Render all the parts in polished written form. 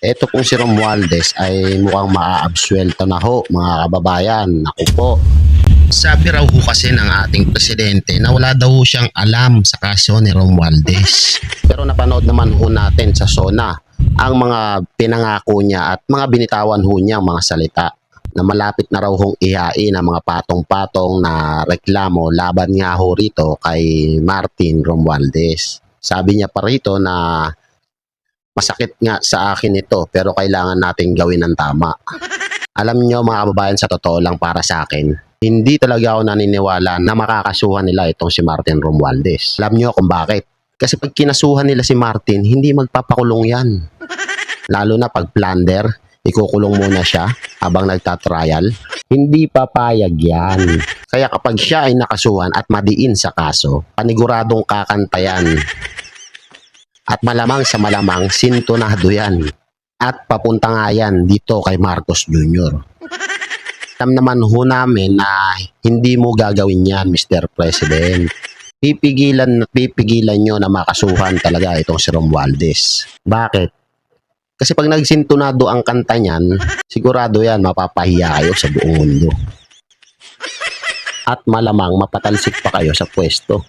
Ito pong si Romualdez ay mukhang maaabsuelto na ho, mga kababayan. Naku po. Sabi raw ho kasi ng ating presidente na wala daw siyang alam sa kaso ni Romualdez. Pero napanood naman ho natin sa SONA ang mga pinangako niya at mga binitawan ho niya mga salita na malapit na raw hong ihain ang mga patong-patong na reklamo laban nga ho rito kay Martin Romualdez. Sabi niya pa rito na masakit nga sa akin ito pero kailangan natin gawin ng tama. Alam niyo mga kababayan, sa totoo lang para sa akin, hindi talaga ako naniniwala na makakasuhan nila itong si Martin Romualdez. Alam niyo kung bakit? Kasi pag kinasuhan nila si Martin, hindi magpapakulong yan. Lalo na pag plunder, ikukulong muna siya habang nagtatrial. Hindi papayag yan. Kaya kapag siya ay nakasuhan at madiin sa kaso, paniguradong kakantayan. At malamang sa malamang, sintonado yan. At papunta nga yan dito kay Marcos Jr. Alam naman ho namin na hindi mo gagawin yan, Mr. President. Pipigilan nyo na makasuhan talaga itong si Romualdez. Bakit? Kasi pag nagsintonado ang kanta niyan, sigurado yan mapapahiya kayo sa buong mundo. At malamang mapatalsik pa kayo sa pwesto.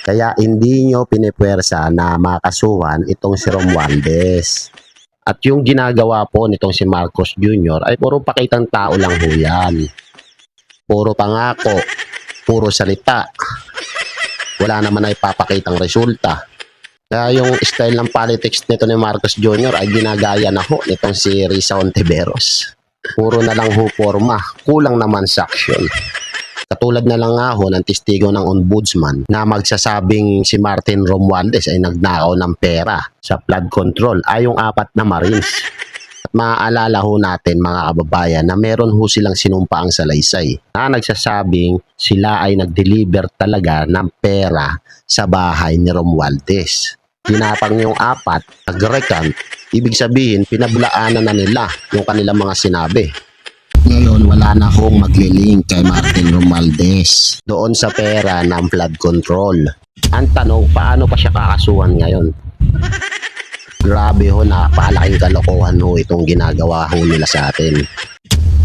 Kaya hindi nyo pinipwersa na makasuhan itong si Romualdez. At yung ginagawa po nitong si Marcos Jr. ay puro pakitang tao lang ho yan. Puro pangako, puro salita. Wala naman ay papakitang resulta. Kaya yung style ng politics nito ni Marcos Jr. ay ginagaya na ho nitong si Risa Hontiveros. Puro na lang ho forma, kulang naman sa action. Katulad na lang nga ho ng testigo ng ombudsman na magsasabing si Martin Romualdez ay nagnakaw ng pera sa flood control ay yung 4 na Marines. At maaalala ho natin mga kababayan na meron ho silang sinumpaang salaysay na nagsasabing sila ay nag-deliver talaga ng pera sa bahay ni Romualdez. Tinapang yung 4, nag-recant, ibig sabihin pinabulaanan na nila yung kanilang mga sinabi. Ngayon, wala na hong maglilink kay Martin Romualdez doon sa pera ng flood control. Ang tanong, paano pa siya kakasuhan ngayon? Grabe ho, napakalaking kalokohan ho itong ginagawa ho nila sa atin.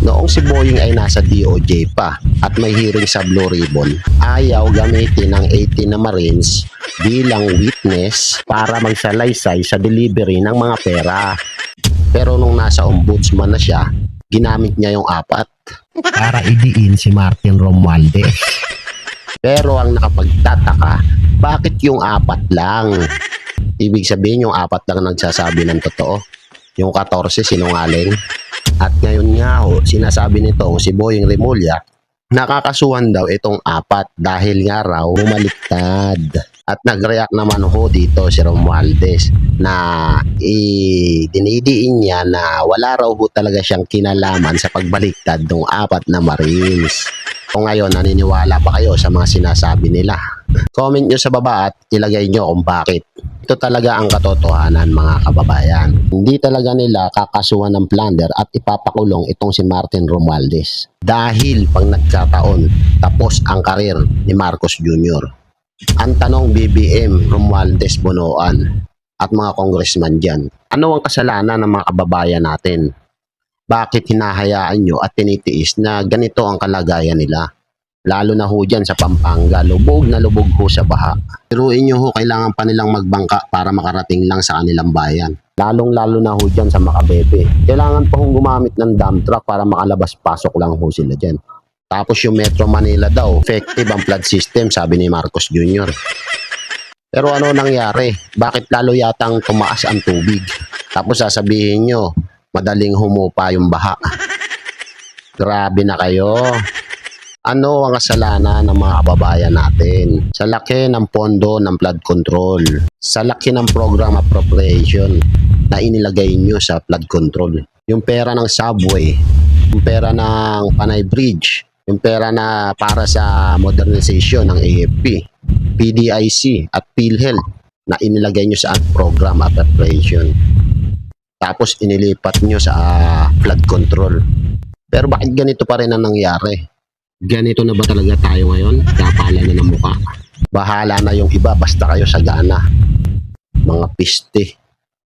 Noong si Boying ay nasa DOJ pa at may hearing sa Blue Ribbon, ayaw gamitin ng 18 na Marines bilang witness para magsalaysay sa delivery ng mga pera. Pero nung nasa ombudsman na siya, ginamit niya yung 4 para idiin si Martin Romualdez. Pero ang nakapagtataka, bakit yung 4 lang? Ibig sabihin yung 4 lang nagsasabi ng totoo. Yung 14 sinungaling. At ngayon nga ho, sinasabi nito si Boying Remulla, nakakasuhan daw itong 4 dahil nga raw bumaliktad. At nag-react naman ho dito si Romualdez na dinidiin niya na wala raw ho talaga siyang kinalaman sa pagbaliktad ng 4 na Marines. Kung ngayon naniniwala pa kayo sa mga sinasabi nila, comment nyo sa baba at ilagay nyo kung bakit. Ito talaga ang katotohanan mga kababayan. Hindi talaga nila kakasuhan ng plunder at ipapakulong itong si Martin Romualdez. Dahil pag nagkataon, tapos ang karir ni Marcos Jr. Ang tanong BBM, Romualdez, Bonoan at mga congressman dyan, ano ang kasalanan ng mga kababayan natin? Bakit hinahayaan nyo at tinitiis na ganito ang kalagayan nila? Lalo na ho dyan sa Pampanga, lubog na lubog ho sa baha. Tiruin nyo ho, kailangan pa nilang magbangka para makarating lang sa kanilang bayan. Lalong-lalo na ho dyan sa Makabebe. Kailangan pa hong gumamit ng dump truck para makalabas-pasok lang ho sila dyan. Tapos yung Metro Manila daw, effective ang flood system, sabi ni Marcos Jr. Pero ano nangyari? Bakit lalo yatang tumaas ang tubig? Tapos sasabihin nyo, madaling humupa yung baha. Grabe na kayo. Ano ang kasalanan ng mga kababayan natin? Sa laki ng pondo ng flood control, sa laki ng program appropriation na inilagay nyo sa flood control, yung pera ng subway, yung pera ng Panay Bridge, yung pera na para sa modernization ng AFP, PDIC at PhilHealth na inilagay nyo sa program appropriation. Tapos inilipat nyo sa flood control. Pero bakit ganito pa rin ang nangyari? Ganito na ba talaga tayo ngayon? Kapala na ng mukha. Bahala na yung iba, basta kayo sagana. Mga piste.